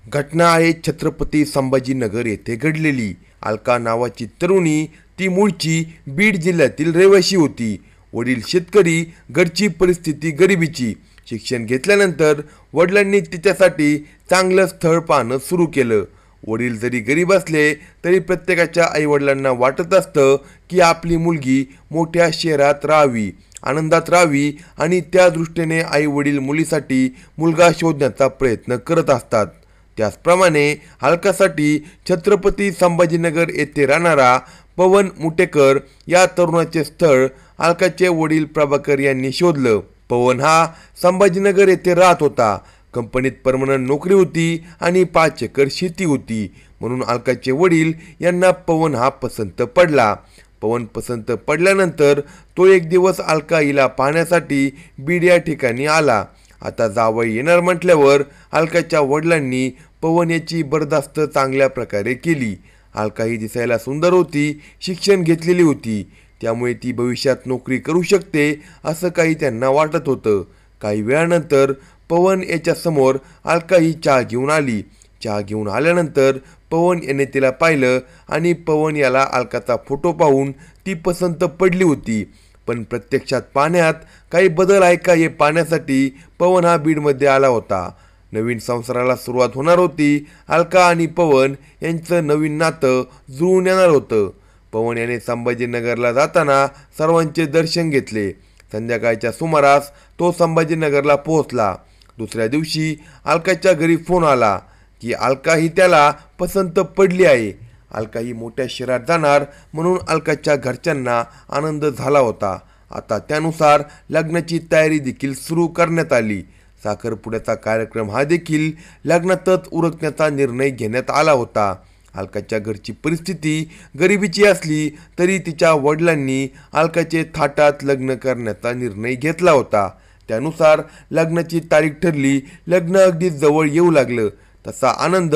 घटना आहे छत्रपती संभाजीनगर येथे घडलेली। अलका नावाची तरुणी, ती मूळची बीड जिल्ह्यातील रहिवासी होती। वडील शेतकरी, घरची परिस्थिती गरिबीची। शिक्षण घेतल्यानंतर वडिलांनी तिच्यासाठी चांगलं स्थळ पाहणं सुरू केलं। वडील जरी गरीब असले तरी प्रत्येकाच्या आईवडिलांना वाटत असतं की आपली मुलगी मोठ्या शहरात राहावी, आनंदात राहावी आणि त्या दृष्टीने आईवडील मुलीसाठी मुलगा शोधण्याचा प्रयत्न करत असतात। त्याचप्रमाणे अलकासाठी छत्रपती संभाजीनगर येथे राहणारा पवन मुटेकर या तरुणाचे स्थळ अलकाचे वडील प्रभाकर यांनी शोधलं। पवन हा संभाजीनगर येथे राहत होता। कंपनीत परमनंट नोकरी होती आणि 5 एकर शेती होती, म्हणून अलकाचे वडील यांना पवन हा पसंत पडला। पवन पसंत पडल्यानंतर तो एक दिवस अलका हिला पाहण्यासाठी बीड या ठिकाणी आला। आता जावई येणार म्हटल्यावर अलकाच्या वडिलांनी पवन याची बरदास्त चांगल्या प्रकारे केली। अलका ही दिसायला सुंदर होती, शिक्षण घेतलेली होती, त्यामुळे ती भविष्यात नोकरी करू शकते असं काही त्यांना वाटत होतं। काही वेळानंतर पवन याच्या समोर अलका ही चहा घेऊन आली। चहा घेऊन आल्यानंतर पवन याने तिला पाहिलं आणि पवन याला अलकाचा फोटो पाहून ती पसंत पडली होती। पण प्रत्यक्षात पाहण्यात काही बदल आहे का हे पाहण्यासाठी पवन हा बीडमध्ये आला होता। नवीन संसाराला सुरुवात होणार होती। अलका आणि पवन यांचं नवीन नातं जुळून येणार होतं। पवन याने संभाजीनगरला जाताना सर्वांचे दर्शन घेतले। संध्याकाळच्या सुमारास तो संभाजीनगरला पोहोचला। दुसऱ्या दिवशी अलकाच्या घरी फोन आला की अलका ही त्याला पसंत पडली आहे। अलका ही मोठ्या शहरात जाणार म्हणून अलकाच्या घरच्यांना आनंद झाला होता। आता त्यानुसार लग्नाची तयारी देखील सुरू करण्यात आली। साखरपुड्याचा कार्यक्रम हा देखील लग्नातच उरकण्याचा निर्णय घेण्यात आला होता। अलकाच्या घरची परिस्थिती गरिबीची असली तरी तिच्या वडिलांनी अलकाचे थाटात लग्न करण्याचा निर्णय घेतला होता। त्यानुसार लग्नाची तारीख ठरली। लग्न अगदी जवळ येऊ लागलं तसा आनंद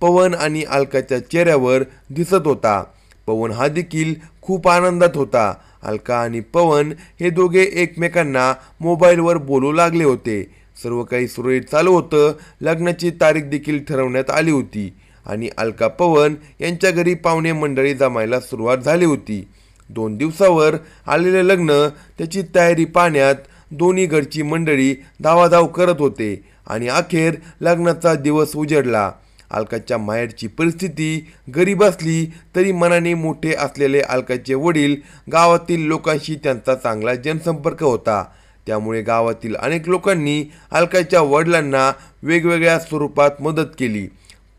पवन आणि अलकाच्या चेहऱ्यावर दिसत होता। पवन हा देखील खूप आनंदात होता। अलका आणि पवन हे दोघे एकमेकांना मोबाईलवर बोलू लागले होते। सर्व काही सुरळीत चालू होतं। लग्नाची तारीख देखील ठरवण्यात आली होती आणि अलका पवन यांच्या घरी पाहुणे मंडळी जमायला सुरुवात झाली होती। 2 दिवसावर आलेले लग्न, त्याची तयारी पाहण्यात दोन्ही घरची मंडळी धावाधाव करत होते आणि अखेर लग्नाचा दिवस उजडला। अलकाच्या माहेरची परिस्थिती गरीब असली तरी मनाने मोठे असलेले अलकाचे वडील, गावातील लोकांशी त्यांचा चांगला जनसंपर्क होता। त्यामुळे गावातील अनेक लोकांनी अलकाच्या वडिलांना वेगवेगळ्या स्वरूपात मदत केली।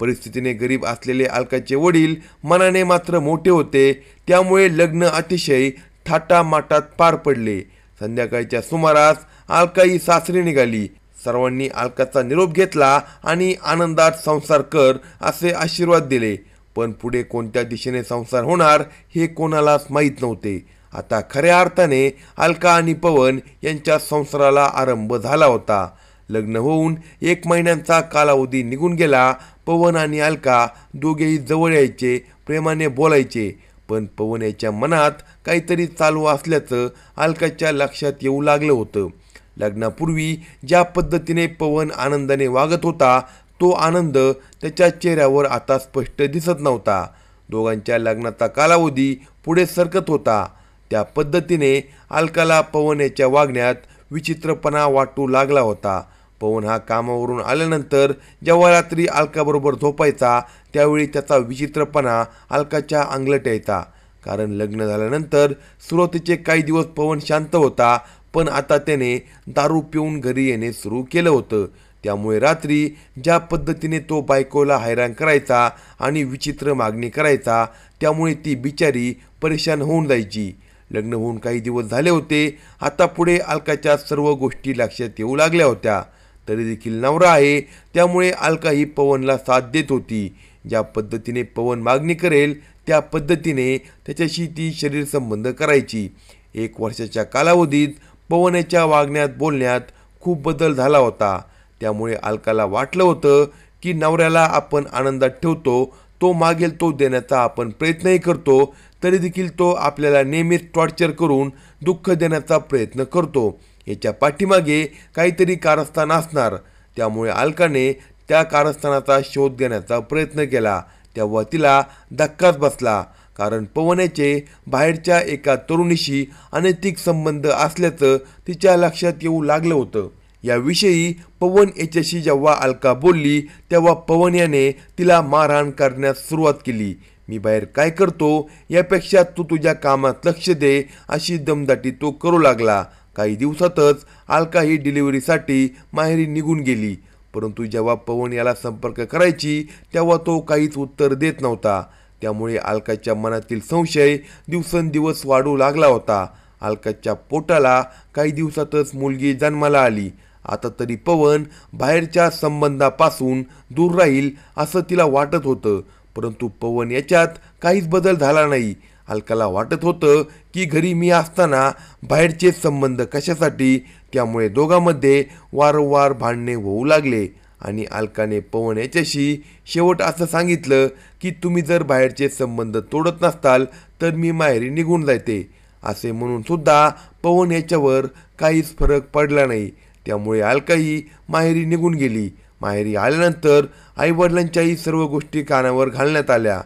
परिस्थितीने गरीब असलेले अलकाचे वडील मनाने मात्र मोठे होते, त्यामुळे लग्न अतिशय थाटामाटात पार पडले। संध्याकाळच्या सुमारास अलका ही सासरी निघाली। सर्वांनी अलकाचा निरोप घेतला आणि आनंदात संसार कर असे आशीर्वाद दिले। पण पुढे कोणत्या दिशेने संसार होणार हे कोणालाच माहीत नव्हते। आता खऱ्या अर्थाने अलका आणि पवन यांच्या संसाराला आरंभ झाला होता। लग्न होऊन 1 महिन्यांचा कालावधी निघून गेला। पवन आणि अलका दोघेही जवळ यायचे, प्रेमाने बोलायचे, पण पवन याच्या मनात काहीतरी चालू असल्याचं अलकाच्या लक्षात येऊ लागलं होतं। लग्नापूर्वी ज्या पद्धतीने पवन आनंदाने वागत होता, तो आनंद त्याच्या चेहऱ्यावर आता स्पष्ट दिसत नव्हता। दोघांच्या लग्नाचा कालावधी पुढे सरकत होता, त्या पद्धतीने अलकाला पवन याच्या वागण्यात विचित्रपणा वाटू लागला होता। पवन हा कामावरून आल्यानंतर जेव्हा रात्री अलकाबरोबर झोपायचा, त्यावेळी त्याचा विचित्रपणा अलकाच्या अंगलट यायचा। कारण लग्न झाल्यानंतर सुरुवातीचे काही दिवस पवन शांत होता, पण आता त्याने दारू पिऊन घरी येणे सुरू केलं होतं। त्यामुळे रात्री ज्या पद्धतीने तो बायकोला हैराण करायचा आणि विचित्र मागणी करायचा, त्यामुळे ती बिचारी परेशान होऊन जायची। लग्न होऊन काही दिवस झाले होते। आता पुढे अलकाच्या सर्व गोष्टी लक्षात येऊ लागल्या होत्या। तरी देखील नवरा आहे, त्यामुळे अलका ही पवनला साथ देत होती। ज्या पद्धतीने पवन मागणी करेल त्या पद्धतीने त्याच्याशी ती शरीर संबंध करायची। 1 वर्षाच्या कालावधीत पवनाच्या वागण्यात, बोलण्यात खूप बदल झाला होता। त्यामुळे अलकाला वाटलं होतं की नवऱ्याला आपण आनंदात ठेवतो, तो मागेल तो देण्याचा आपण प्रयत्नही करतो, तरी देखील तो आपल्याला नेहमीच टॉर्चर करून दुःख देण्याचा प्रयत्न करतो। याच्या पाठीमागे काहीतरी कारस्थान असणार। त्यामुळे अलकाने त्या कारस्थानाचा शोध घेण्याचा प्रयत्न केला तेव्हा तिला धक्काच बसला, कारण पवनचे बाहेरच्या एका तरुणीशी अनैतिक संबंध असल्याचं तिच्या लक्षात येऊ लागलं होतं. याविषयी पवन याच्याशी जेव्हा अलका बोलली तेव्हा पवन याने तिला मारहाण करण्यास सुरुवात केली. मी बाहेर काय करतो यापेक्षा तू तुझ्या कामात लक्ष दे अशी दमदाटी तो करू लागला. काही दिवसातच अलका ही डिलिव्हरीसाठी माहेरी निघून गेली. परंतु जेव्हा पवन याला संपर्क करायची तेव्हा तो काहीच उत्तर देत नव्हता. त्यामुळे अलकाच्या मनातील संशय दिवसेंदिवस वाढू लागला होता. अलकाच्या पोटाला काही दिवसातच मुलगी जन्माला आली. आता तरी पवन बाहेरच्या संबंधापासून दूर राहील असं तिला वाटत होतं, परंतु पवन याच्यात काहीच बदल झाला नाही. अलकाला वाटत होतं की घरी मी असताना बाहेरचे संबंध कशासाठी. त्यामुळे दोघांमध्ये वारंवार भांडणे होऊ लागले आणि अलकाने पवन याच्याशी शेवट असं सांगितलं की तुम्ही जर बाहेरचे संबंध तोडत नसताल तर मी माहेरी निघून जाते. असे म्हणून सुद्धा पवन याच्यावर काहीच फरक पडला नाही. त्यामुळे अलकाही माहेरी निघून गेली. माहेरी आल्यानंतर आईवडिलांच्याही सर्व गोष्टी कानावर घालण्यात आल्या,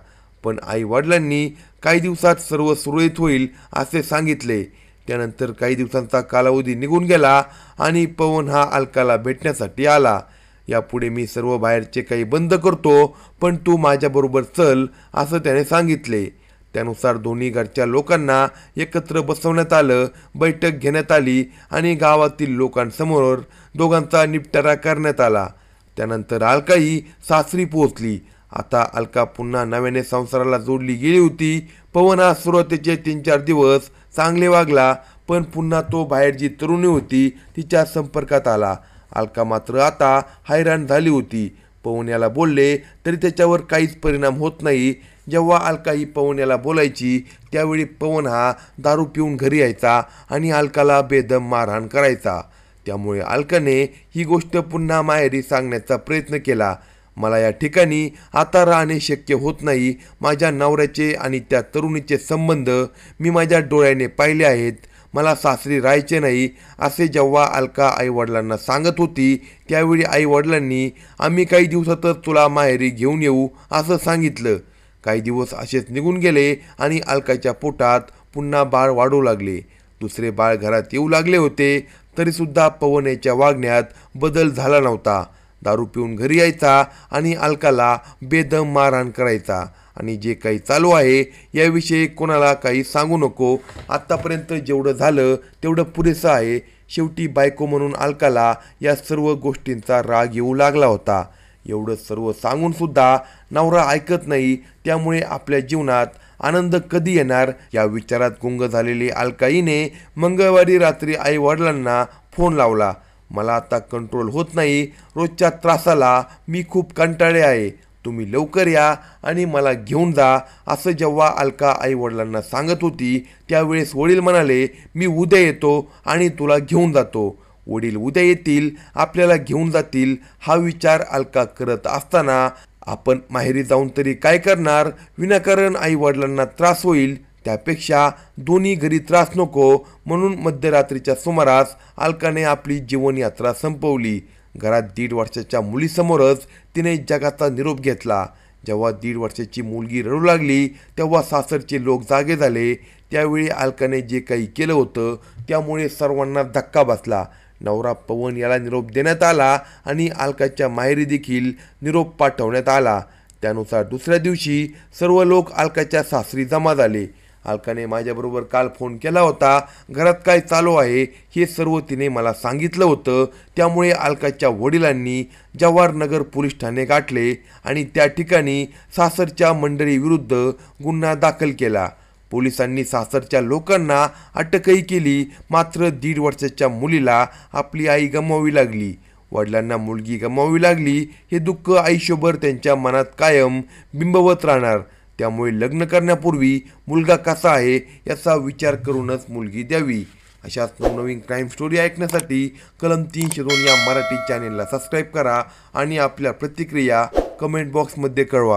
पण आईवडिलांनी काही दिवसात सर्व सुरळीत होईल असे सांगितले. त्यानंतर काही दिवसांचा कालावधी निघून गेला आणि पवन हा अलकाला भेटण्यासाठी आला. यापुढे मी सर्व बाहेरचे काही बंद करतो, पण तू माझ्याबरोबर चल असं त्याने सांगितले. त्यानुसार दोन्ही घरच्या लोकांना एकत्र बसवण्यात आलं. बैठक घेण्यात आली आणि गावातील लोकांसमोर दोघांचा निपटारा करण्यात आला. त्यानंतर अलकाही सासरी पोहोचली. आता अलका पुन्हा नव्याने संसाराला जोडली गेली होती. पवन हा सुरुवातीचे 3-4 दिवस चांगले वागला, पण पुन्हा तो बाहेर जी तरुणी होती तिच्या संपर्कात आला. अलका मात्र आता हैराण झाली होती. पवन याला बोलले तरी त्याच्यावर काहीच परिणाम होत नाही. जेव्हा अलका ही पवन याला बोलायची त्यावेळी पवन हा दारू पिऊन घरी यायचा आणि अलकाला बेदम मारहाण करायचा. त्यामुळे अलकाने ही गोष्ट पुन्हा माहेरी सांगण्याचा प्रयत्न केला. मला या ठिकाणी आता राहणे शक्य होत नाही. माझ्या नवऱ्याचे आणि त्या तरुणीचे संबंध मी माझ्या डोळ्याने पाहिले आहेत. मला सासरी राहायचे नाही असे जेव्हा अलका आईवडिलांना सांगत होती त्यावेळी आईवडिलांनी आम्ही काही दिवसातच तुला माहेरी घेऊन येऊ असं सांगितलं. काही दिवस असेच निघून गेले आणि अलकाच्या पोटात पुन्हा बाळ वाढू लागले. दुसरे बाळ घरात येऊ लागले होते, तरीसुद्धा पवन याच्या वागण्यात बदल झाला नव्हता. दारू पिऊन घरी यायचा आणि अलकाला बेदम मारहाण करायचा. आणि जे काही चालू आहे याविषयी कोणाला काही सांगू नको. आत्तापर्यंत जेवढं झालं तेवढं पुरेसं आहे. शेवटी बायको म्हणून अलकाला या सर्व गोष्टींचा राग येऊ लागला होता. एवढं सर्व सांगूनसुद्धा नवरा ऐकत नाही. त्यामुळे आपल्या जीवनात आनंद कधी येणार या विचारात गुंग झालेली अलकाईने मंगळवारी रात्री आईवडिलांना फोन लावला. मला आता कंट्रोल होत नाही. रोजच्या त्रासाला मी खूप कंटाळले आहे. तुम्ही लवकर या आणि मला घेऊन जा असं जेव्हा अलका आईवडिलांना सांगत होती त्यावेळेस वडील म्हणाले मी उद्या येतो आणि तुला घेऊन जातो. वडील उद्या येतील, आपल्याला घेऊन जातील हा विचार अलका करत असताना आपण माहेरी जाऊन तरी काय करणार, विनाकारण आईवडिलांना त्रास होईल, त्यापेक्षा दोन्ही घरी त्रास नको म्हणून मध्यरात्रीच्या सुमारास अलकाने आपली जीवनयात्रा संपवली. घरात 1.5 वर्षाच्या मुलीसमोरच तिने जगाचा निरोप घेतला. जेव्हा 1.5 वर्षाची मुलगी रडू लागली तेव्हा सासरचे लोक जागे झाले. त्यावेळी अलकाने जे काही केलं होतं त्यामुळे सर्वांना धक्का बसला. नवरा पवन याला निरोप देण्यात आला आणि अलकाच्या माहेरी देखील निरोप पाठवण्यात आला. त्यानुसार दुसऱ्या दिवशी सर्व लोक अलकाच्या सासरी जमा झाले. अलकाने माझ्याबरोबर काल फोन केला होता. घरात काय चालू आहे हे सर्व तिने मला सांगितलं होतं. त्यामुळे अलकाच्या वडिलांनी जवाहरनगर पोलीस ठाणे गाठले आणि त्या ठिकाणी सासरच्या मंडळीविरुद्ध गुन्हा दाखल केला. पोलिसांनी सासरच्या लोकांना अटकही केली. मात्र 1.5 वर्षाच्या मुलीला आपली आई गमावावी लागली. वडिलांना मुलगी गमावावी लागली हे दुःख आयुष्यभर त्यांच्या मनात कायम बिंबवत राहणार. त्यामुळे लग्न करण्यापूर्वी मुलगा कसा आहे याचा विचार करूनच मुलगी द्यावी. अशाच नवनवीन क्राईम स्टोरी ऐकण्यासाठी कलम 302 या मराठी चॅनेलला सबस्क्राईब करा आणि आपल्या प्रतिक्रिया कमेंट बॉक्समध्ये कळवा.